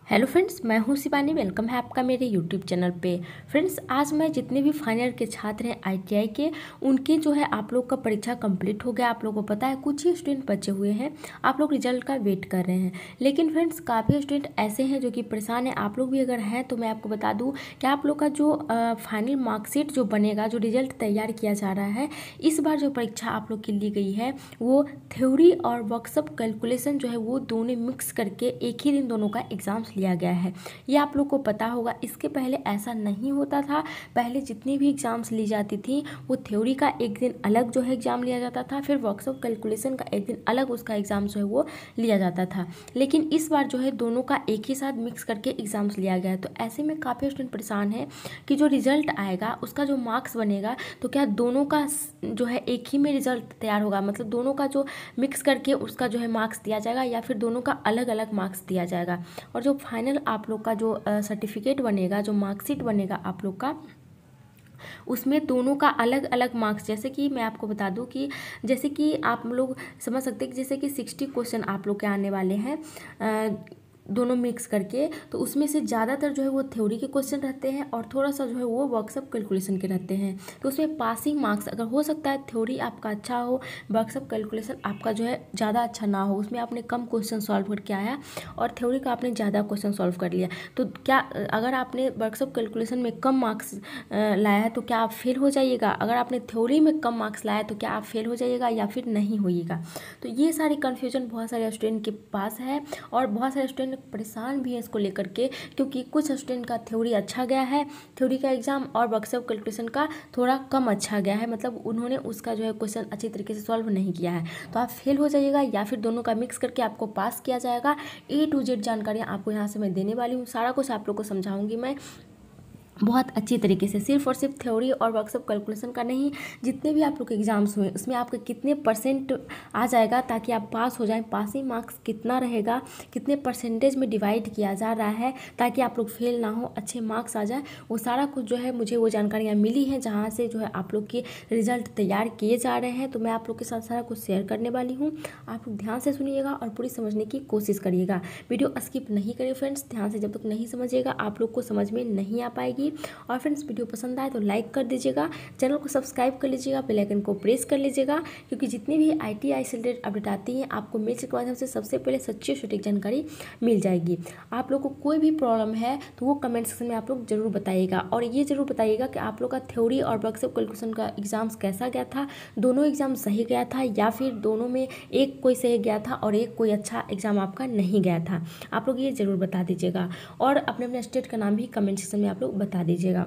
Hello friends, मैं हूं Shivani. Welcome है आपका मेरे यूट्यूब चैनल पे। फ्रेंड्स, आज मैं जितने भी फाइनल ईयर के छात्र हैं आईटीआई के, उनके जो है आप लोग का परीक्षा कंप्लीट हो गया। आप लोगों को पता है कुछ ही स्टूडेंट बचे हुए हैं, आप लोग रिजल्ट का वेट कर रहे हैं। लेकिन फ्रेंड्स, काफ़ी स्टूडेंट ऐसे हैं जो कि परेशान हैं। आप लोग भी अगर हैं तो मैं आपको बता दूँ कि आप लोग का जो फाइनल मार्कशीट जो बनेगा, जो रिजल्ट तैयार किया जा रहा है, इस बार जो परीक्षा आप लोग की ली गई है वो थ्योरी और वर्कशॉप कैलकुलेशन जो है वो दोनों मिक्स करके एक ही दिन दोनों का एग्जाम्स लिया गया है। ये आप लोग को पता होगा, इसके पहले ऐसा नहीं होता था। पहले जितनी भी एग्जाम्स ली जाती थी वो थ्योरी का एक दिन अलग जो है एग्जाम लिया जाता था, फिर वर्कशॉप कैलकुलेशन का एक दिन अलग उसका एग्जाम जो है वो लिया जाता था। लेकिन इस बार जो है दोनों का एक ही साथ मिक्स करके एग्जाम्स लिया गया है। तो ऐसे में काफ़ी स्टूडेंट परेशान है कि जो रिजल्ट आएगा उसका जो मार्क्स बनेगा, तो क्या दोनों का जो है एक ही में रिजल्ट तैयार होगा, मतलब दोनों का जो मिक्स करके उसका जो है मार्क्स दिया जाएगा, या फिर दोनों का अलग अलग मार्क्स दिया जाएगा। और जो फाइनल आप लोग का जो सर्टिफिकेट बनेगा, जो मार्कशीट बनेगा आप लोग का, उसमें दोनों का अलग अलग मार्क्स, जैसे कि मैं आपको बता दूं कि जैसे कि आप लोग समझ सकते हैं कि जैसे कि 60 क्वेश्चन आप लोग के आने वाले हैं दोनों मिक्स करके, तो उसमें से ज़्यादातर जो है वो थ्योरी के क्वेश्चन रहते हैं और थोड़ा सा जो है वो वर्कशॉप कैलकुलेशन के रहते हैं। तो उसमें पासिंग मार्क्स, अगर हो सकता है थ्योरी आपका अच्छा हो, वर्कशॉप कैलकुलेशन आपका जो है ज़्यादा अच्छा ना हो, उसमें आपने कम क्वेश्चन सॉल्व करके आया और थ्योरी का आपने ज़्यादा क्वेश्चन सॉल्व कर लिया, तो क्या अगर आपने वर्कशॉप कैलकुलेशन में कम मार्क्स लाया है तो क्या आप फेल हो जाइएगा? अगर आपने थ्योरी में कम मार्क्स लाया तो क्या आप फेल हो जाइएगा या फिर नहीं होइएगा? तो ये सारी कन्फ्यूजन बहुत सारे स्टूडेंट के पास है और बहुत सारे स्टूडेंट परेशान भी हैं इसको लेकर के, क्योंकि कुछ स्टूडेंट का थ्योरी अच्छा गया है, थ्योरी का एग्जाम, और वर्कशॉप कैलकुलेशन का थोड़ा कम अच्छा गया है, मतलब उन्होंने उसका जो है क्वेश्चन अच्छी तरीके से सॉल्व नहीं किया है। तो आप फेल हो जाइएगा या फिर दोनों का मिक्स करके आपको पास किया जाएगा। A to Z जानकारियाँ आपको यहाँ से मैं देने वाली हूँ, सारा कुछ आप लोग को समझाऊंगी मैं बहुत अच्छी तरीके से। सिर्फ और सिर्फ थ्योरी और वर्कशॉप कैलकुलेशन का नहीं, जितने भी आप लोग के एग्जाम्स हुए उसमें आपके कितने परसेंट आ जाएगा ताकि आप पास हो जाएं, पासिंग मार्क्स कितना रहेगा, कितने परसेंटेज में डिवाइड किया जा रहा है ताकि आप लोग फेल ना हो, अच्छे मार्क्स आ जाए, वो सारा कुछ जो है मुझे वो जानकारियाँ मिली हैं जहाँ से जो है आप लोग के रिजल्ट तैयार किए जा रहे हैं। तो मैं आप लोग के साथ सारा कुछ शेयर करने वाली हूँ। आप लोग ध्यान से सुनिएगा और पूरी समझने की कोशिश करिएगा, वीडियो स्किप नहीं करिए फ्रेंड्स। ध्यान से जब तक नहीं समझिएगा आप लोग को समझ में नहीं आ पाएगी। और फ्रेंड्स, वीडियो पसंद आए तो लाइक कर दीजिएगा, चैनल को सब्सक्राइब कर लीजिएगा, बेल आइकन को प्रेस कर लीजिएगा, क्योंकि जितनी भी आईटीआई से रिलेटेड अपडेट आती हैं आपको मेल के माध्यम से सबसे पहले सच्ची सटीक जानकारी मिल जाएगी। आप लोग को कोई भी प्रॉब्लम है तो वो कमेंट सेक्शन में आप लोग जरूर बताइएगा, और ये जरूर बताइएगा कि आप लोग का थ्योरी और वर्कशॉप कैलकुलेशन का एग्जाम्स कैसा गया था, दोनों एग्जाम सही गया था या फिर दोनों में एक कोई सही गया था और एक कोई अच्छा एग्जाम आपका नहीं गया था। आप लोग ये जरूर बता दीजिएगा, और अपने अपने स्टेट का नाम भी कमेंट सेक्शन में आप लोग बता दीजिएगा।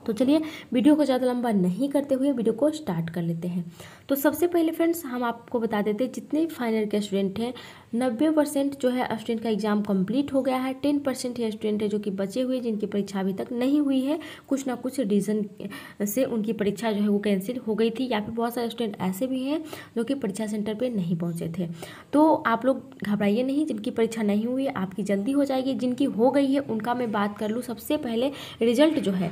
तो चलिए, वीडियो को ज़्यादा लंबा नहीं करते हुए वीडियो को स्टार्ट कर लेते हैं। तो सबसे पहले फ्रेंड्स, हम आपको बता देते हैं जितने भी फाइनल के स्टूडेंट हैं 90% जो है स्टूडेंट का एग्जाम कंप्लीट हो गया है। 10% ही स्टूडेंट है जो कि बचे हुए, जिनकी परीक्षा अभी तक नहीं हुई है, कुछ ना कुछ रीज़न से उनकी परीक्षा जो है वो कैंसिल हो गई थी, या फिर बहुत सारे स्टूडेंट ऐसे भी हैं जो कि परीक्षा सेंटर पर नहीं पहुँचे थे। तो आप लोग घबराइए नहीं, जिनकी परीक्षा नहीं हुई है आपकी जल्दी हो जाएगी, जिनकी हो गई है उनका मैं बात कर लूँ। सबसे पहले रिजल्ट जो है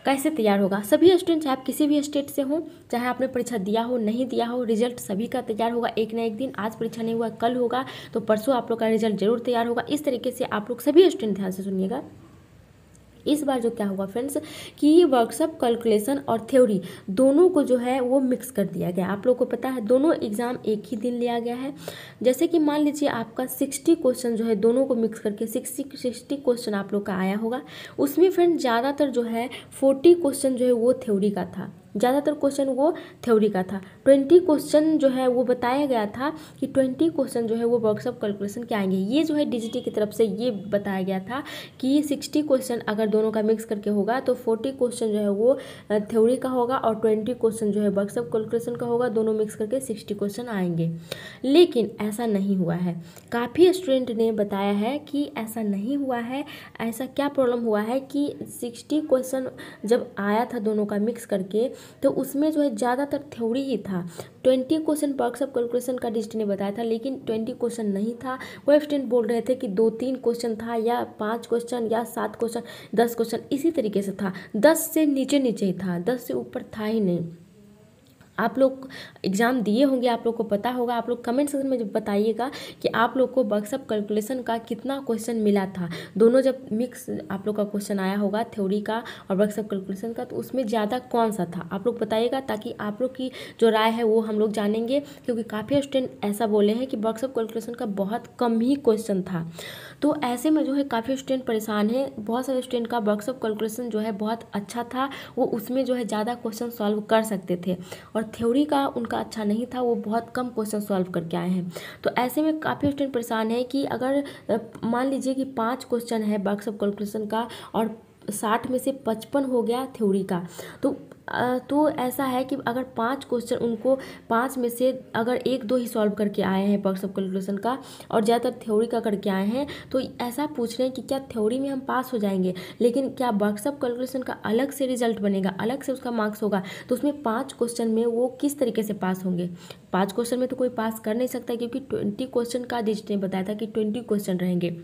कैसे तैयार होगा, सभी स्टूडेंट चाहे आप किसी भी स्टेट से हो, चाहे आपने परीक्षा दिया हो नहीं दिया हो, रिजल्ट सभी का तैयार होगा एक ना एक दिन। आज परीक्षा नहीं हुआ कल होगा, तो परसों आप लोग का रिजल्ट जरूर तैयार होगा। इस तरीके से आप लोग सभी स्टूडेंट ध्यान से सुनिएगा। इस बार जो क्या हुआ फ्रेंड्स कि वर्कशॉप कैलकुलेशन और थ्योरी दोनों को जो है वो मिक्स कर दिया गया। आप लोग को पता है दोनों एग्जाम एक ही दिन लिया गया है। जैसे कि मान लीजिए आपका 60 क्वेश्चन जो है दोनों को मिक्स करके 60 क्वेश्चन आप लोग का आया होगा। उसमें फ्रेंड ज़्यादातर जो है 40 क्वेश्चन जो है वो थ्योरी का था, ज़्यादातर क्वेश्चन वो थ्योरी का था। 20 क्वेश्चन जो है वो बताया गया था कि 20 क्वेश्चन जो है वो वर्कशॉप कैलकुलेशन के आएंगे। ये जो है डीजीटी की तरफ से ये बताया गया था कि 60 क्वेश्चन अगर दोनों का मिक्स करके होगा तो 40 क्वेश्चन जो है वो थ्योरी का होगा और 20 क्वेश्चन जो है वर्कशॉप कैलकुलेशन का होगा, दोनों मिक्स करके 60 क्वेश्चन आएंगे। लेकिन ऐसा नहीं हुआ है, काफ़ी स्टूडेंट ने बताया है कि ऐसा नहीं हुआ है। ऐसा क्या प्रॉब्लम हुआ है कि 60 क्वेश्चन जब आया था दोनों का मिक्स करके, तो उसमें जो है ज़्यादातर थ्योरी ही था। 20 क्वेश्चन वर्कशॉप कैलकुलेशन का डीजीटी ने बताया था, लेकिन 20 क्वेश्चन नहीं था। वो स्टूडेंट बोल रहे थे कि 2-3 क्वेश्चन था, या 5 क्वेश्चन, या 7 क्वेश्चन, 10 क्वेश्चन, इसी तरीके से था। 10 से नीचे नीचे ही था, 10 से ऊपर था ही नहीं। आप लोग एग्ज़ाम दिए होंगे, आप लोग को पता होगा। आप लोग कमेंट सेक्शन में जब बताइएगा कि आप लोग को वर्कशॉप कैलकुलेशन का कितना क्वेश्चन मिला था। दोनों जब मिक्स आप लोग का क्वेश्चन आया होगा, थ्योरी का और वर्कशॉप कैलकुलेशन का, तो उसमें ज़्यादा कौन सा था आप लोग बताइएगा, ताकि आप लोग की जो राय है वो हम लोग जानेंगे। क्योंकि काफ़ी स्टूडेंट ऐसा बोले हैं कि वर्कशॉप कैलकुलेशन का बहुत कम ही क्वेश्चन था। तो ऐसे में जो है काफ़ी स्टूडेंट परेशान हैं। बहुत सारे स्टूडेंट का वर्कशॉप कैलकुलेशन जो है बहुत अच्छा था, वो उसमें जो है ज़्यादा क्वेश्चन सॉल्व कर सकते थे, और थ्योरी का उनका अच्छा नहीं था, वो बहुत कम क्वेश्चन सॉल्व करके आए हैं। तो ऐसे में काफ़ी स्टूडेंट परेशान है कि अगर मान लीजिए कि 5 क्वेश्चन है वर्कशॉप कैलकुलेशन का और 60 में से 55 हो गया थ्योरी का, तो ऐसा है कि अगर 5 क्वेश्चन उनको 5 में से अगर 1-2 ही सॉल्व करके आए हैं वर्कशॉप कैलकुलेशन का और ज़्यादातर थ्योरी का करके आए हैं, तो ऐसा पूछ रहे हैं कि क्या थ्योरी में हम पास हो जाएंगे, लेकिन क्या वर्कशॉप कैलकुलेशन का अलग से रिजल्ट बनेगा, अलग से उसका मार्क्स होगा, तो उसमें 5 क्वेश्चन में वो किस तरीके से पास होंगे। 5 क्वेश्चन में तो कोई पास कर नहीं सकता, क्योंकि 20 क्वेश्चन का डिजिट ने बताया था कि 20 क्वेश्चन रहेंगे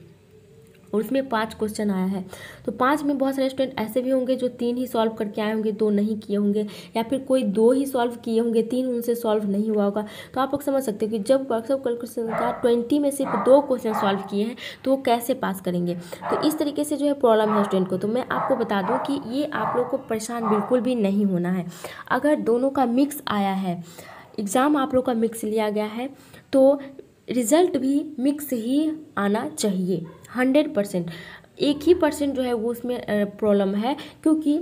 और उसमें 5 क्वेश्चन आया है। तो 5 में बहुत सारे स्टूडेंट ऐसे भी होंगे जो 3 ही सॉल्व करके आए होंगे, 2 नहीं किए होंगे, या फिर कोई 2 ही सॉल्व किए होंगे, 3 उनसे सॉल्व नहीं हुआ होगा। तो आप लोग समझ सकते हो कि जब वर्कशॉप कैलकुलेशन का 20 में सिर्फ 2 क्वेश्चन सॉल्व किए हैं, तो वो कैसे पास करेंगे। तो इस तरीके से जो है प्रॉब्लम है स्टूडेंट को। तो मैं आपको बता दूँ कि ये आप लोग को परेशान बिल्कुल भी नहीं होना है। अगर दोनों का मिक्स आया है, एग्ज़ाम आप लोग का मिक्स लिया गया है, तो रिज़ल्ट भी मिक्स ही आना चाहिए 100%। एक ही परसेंट जो है वो उसमें प्रॉब्लम है, क्योंकि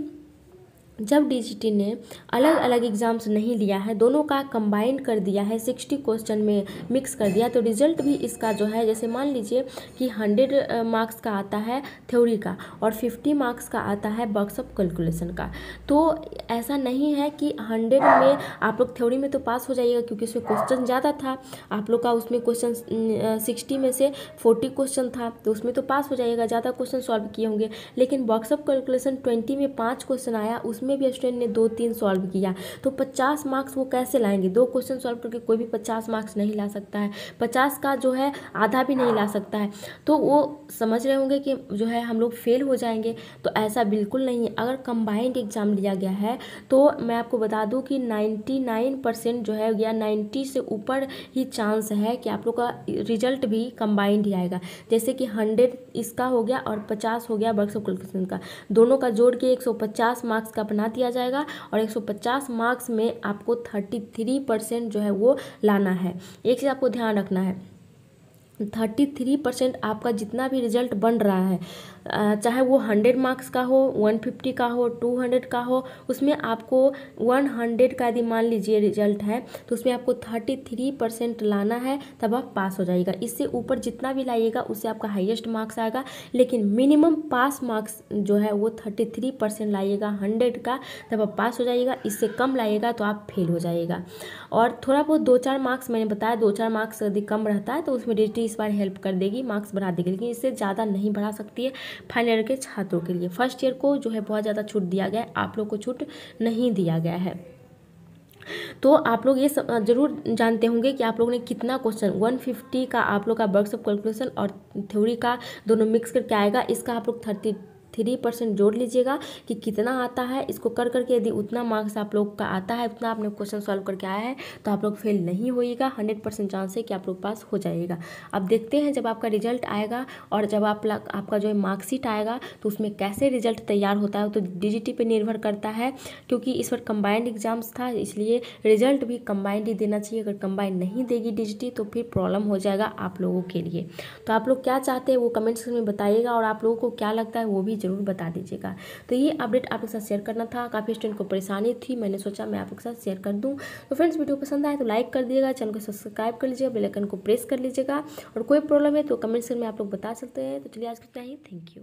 जब डीजीटी ने अलग अलग एग्ज़ाम्स नहीं लिया है, दोनों का कंबाइंड कर दिया है, 60 क्वेश्चन में मिक्स कर दिया, तो रिजल्ट भी इसका जो है, जैसे मान लीजिए कि 100 मार्क्स का आता है थ्योरी का और 50 मार्क्स का आता है वर्कशॉप कैलकुलेशन का। तो ऐसा नहीं है कि 100 में आप लोग थ्योरी में तो पास हो जाइएगा, क्योंकि उसमें क्वेश्चन ज़्यादा था आप लोग का। उसमें क्वेश्चन 60 में से 40 क्वेश्चन था, तो उसमें तो पास हो जाइएगा, ज़्यादा क्वेश्चन सॉल्व किए होंगे। लेकिन वर्कशॉप कैलकुलेशन 20 में 5 क्वेश्चन आया, उसमें भी स्टूडेंट ने 2-3 सॉल्व किया, तो 50 मार्क्स वो कैसे लाएंगे। 2 क्वेश्चन सॉल्व करके कोई भी 50 मार्क्स नहीं ला सकता है, 50 का जो है आधा भी नहीं ला सकता है। तो वो समझ रहे होंगे कि जो है हम लोग फेल हो जाएंगे, तो ऐसा बिल्कुल नहीं है। अगर कंबाइंड एग्जाम लिया गया है, तो मैं आपको बता दूं कि 99% जो है, या 90 से ऊपर ही चांस है कि आप लोग का रिजल्ट भी कंबाइंड ही आएगा। जैसे कि 100 इसका हो गया और 50 हो गया वर्कशॉप कैलकुलेशन का, दोनों का जोड़ के 150 मार्क्स का बना दिया जाएगा, और 150 मार्क्स में आपको 33% जो है वो लाना है। एक चीज़ आपको ध्यान रखना है, 33% आपका जितना भी रिजल्ट बन रहा है, चाहे वो 100 मार्क्स का हो, 150 का हो, 200 का हो, उसमें आपको 100 का यदि मान लीजिए रिजल्ट है, तो उसमें आपको 33% लाना है, तब आप पास हो जाइएगा। इससे ऊपर जितना भी लाइएगा उससे आपका हाईएस्ट मार्क्स आएगा, लेकिन मिनिमम पास मार्क्स जो है वो 33% लाइएगा 100 का, तब आप पास हो जाइएगा। इससे कम लाइएगा तो आप फेल हो जाइएगा। और थोड़ा बहुत 2-4 मार्क्स, मैंने बताया 2-4 मार्क्स यदि कम रहता है तो उसमें डिजिटी इस बार हेल्प कर देगी, मार्क्स बढ़ा देगी, लेकिन इससे ज़्यादा नहीं बढ़ा सकती है फाइनल ईयर के छात्रों के लिए। फर्स्ट ईयर को जो है बहुत ज़्यादा छूट दिया गया है, आप लोग को छूट नहीं दिया गया है। तो आप लोग ये जरूर जानते होंगे कि आप लोगों ने कितना क्वेश्चन, 150 का आप लोग का वर्कशॉप कैलकुलेशन और थ्योरी का दोनों मिक्स करके आएगा। इसका आप लोग 33% जोड़ लीजिएगा कि कितना आता है। इसको कर करके यदि उतना मार्क्स आप लोग का आता है, उतना आपने क्वेश्चन सॉल्व करके आया है, तो आप लोग फेल नहीं होइएगा। 100% चांस है कि आप लोग पास हो जाइएगा। अब देखते हैं जब आपका रिजल्ट आएगा और जब आपका जो है मार्कशीट आएगा, तो उसमें कैसे रिजल्ट तैयार होता है, तो डीजीटी पे निर्भर करता है, क्योंकि इस बार कंबाइंड एग्जाम्स था, इसलिए रिजल्ट भी कंबाइंड ही देना चाहिए। अगर कंबाइंड नहीं देगी डीजीटी तो फिर प्रॉब्लम हो जाएगा आप लोगों के लिए। तो आप लोग क्या चाहते हैं वो कमेंट सेक्शन में बताइएगा, और आप लोगों को क्या लगता है वो भी जरूर बता दीजिएगा। तो ये अपडेट आप लोग के साथ शेयर करना था। काफ़ी स्टूडेंट को परेशानी थी, मैंने सोचा मैं आप लोग के साथ शेयर कर दूं। तो फ्रेंड्स, वीडियो पसंद आए तो लाइक कर दीजिएगा, चैनल को सब्सक्राइब कर लीजिएगा, बेल आइकन को प्रेस कर लीजिएगा, और कोई प्रॉब्लम है तो कमेंट सेक्शन में आप लोग बता सकते हैं। तो चलिए आज के लिए थैंक यू।